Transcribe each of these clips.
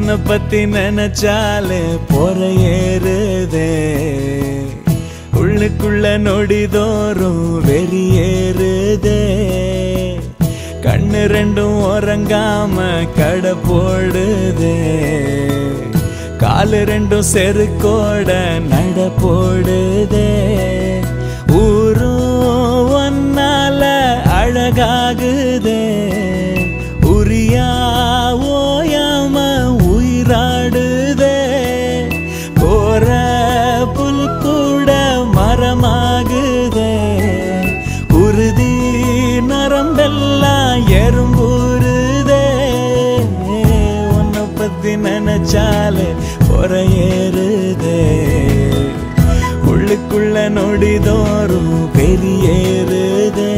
உன்னை பத்தி நினைச்சாலே பொற ஏறுதே உள்ளுக்குள்ள நொடிதோறும் வெறியேறுதே கண்ணு ரெண்டும் உறங்காம கடை போடுதே காலு ரெண்டும் செருக்கோட நட போடுதே ஊரும் ஒன்னால அழகாகுதே உரியா ஓயாம உயிராடுதே போற புல் கூட மரமாகுதே உறுதி நரம்பெல்லாம் எறும்புறுதே உன்னை பத்தி நினைச்சாலே பொற ஏறுதே உள்ளுக்குள்ள நொடிதோறும் வெளியேறுதே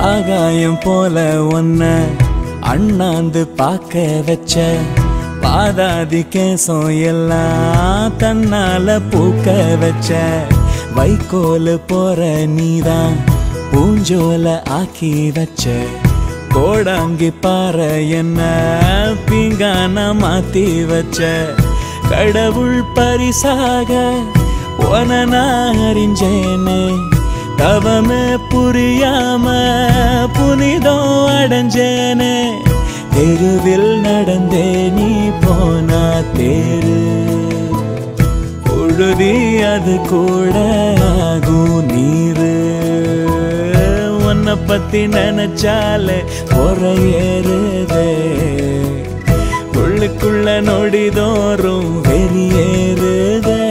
ஆகாயம் போல ஒன்ன அண்ணாந்து பார்க்க வச்ச பாதாதி கேசம் எல்லாம் தன்னால பூக்க வச்ச வைக்கோல் போற நீதான் பூஞ்சோல ஆக்கி வச்ச கோடாங்கி பாறை என்ன பீங்கான மாத்தி வச்ச கடவுள் பரிசாக உன நான் அறிஞ்சேனே தவமே புரியாம புனிதம் அடைஞ்சேனே தெருவில் நடந்தே நீ போனா தேரு உழுதி அது கூட ஆகும் நீரு உன்னை பத்தி நினைச்சாலே பொற ஏறுதே உள்ளுக்குள்ள நொடிதோறும் வெளியேறுதே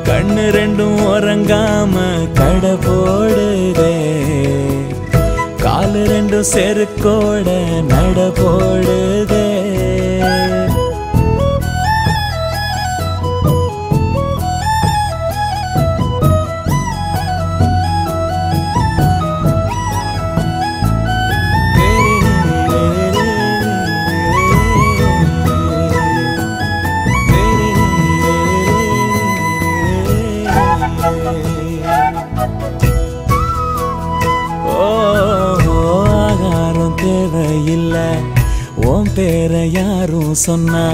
கண்ணு ரெண்டும் உறங்காம கடை போடுதே காலு ரெண்டும் செருக்கோட நட போடுதே தேவையில்ல உன் பேரை யாரும் சொன்னா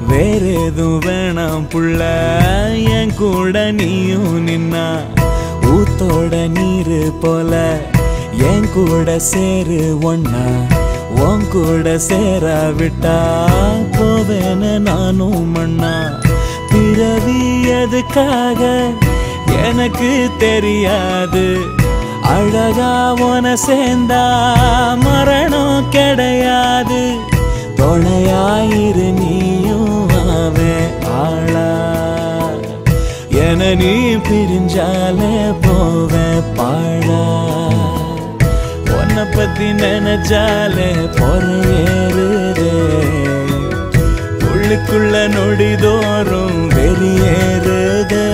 வேற எதுவும் வேணாம் புள்ள என் கூட நீயும் நின்னா ஊத்தோட நீரு போல என் கூட சேரு ஒன்னா உன் கூட சேரா விட்டா போவேன நானும் மண்ணா பிறவி எதுக்காக எனக்கு தெரியாது அழகா உன சேர்ந்தா மரணம் கிடையாது துணையாயிரு நீயும் ஆவே ஆளா என நீ பிரிஞ்சாலே போவே பாழா உன்னை பத்தி நினைச்சாலே பொற ஏறுதே உள்ளுக்குள்ள நொடிதோறும் வெளியேறுதே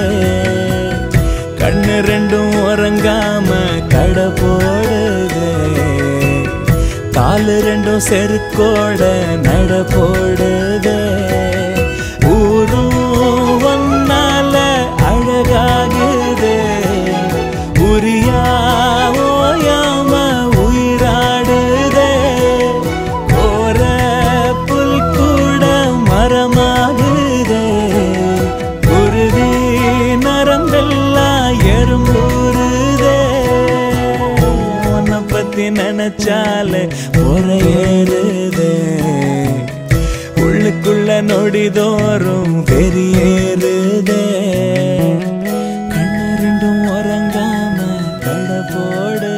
கண்ணு ரெண்டும் உறங்காம கடை போடுதே காலு ரெண்டும் செருக்கோட நட போடுதே ஊரும் ஒன்னால அழகாகுதே உரியா ஓயாம உயிராடுதே போற புல் கூட மரமாகுதே உறுதி நரம்பெல்லாம் எறும்புறுதே உன்னை பத்தி நினைச்சாலே பொற ஏறுதே உள்ளுக்குள்ள நொடிதோறும் வெறியேறுதே கண்ணு ரெண்டும் உறங்காம கடை போடு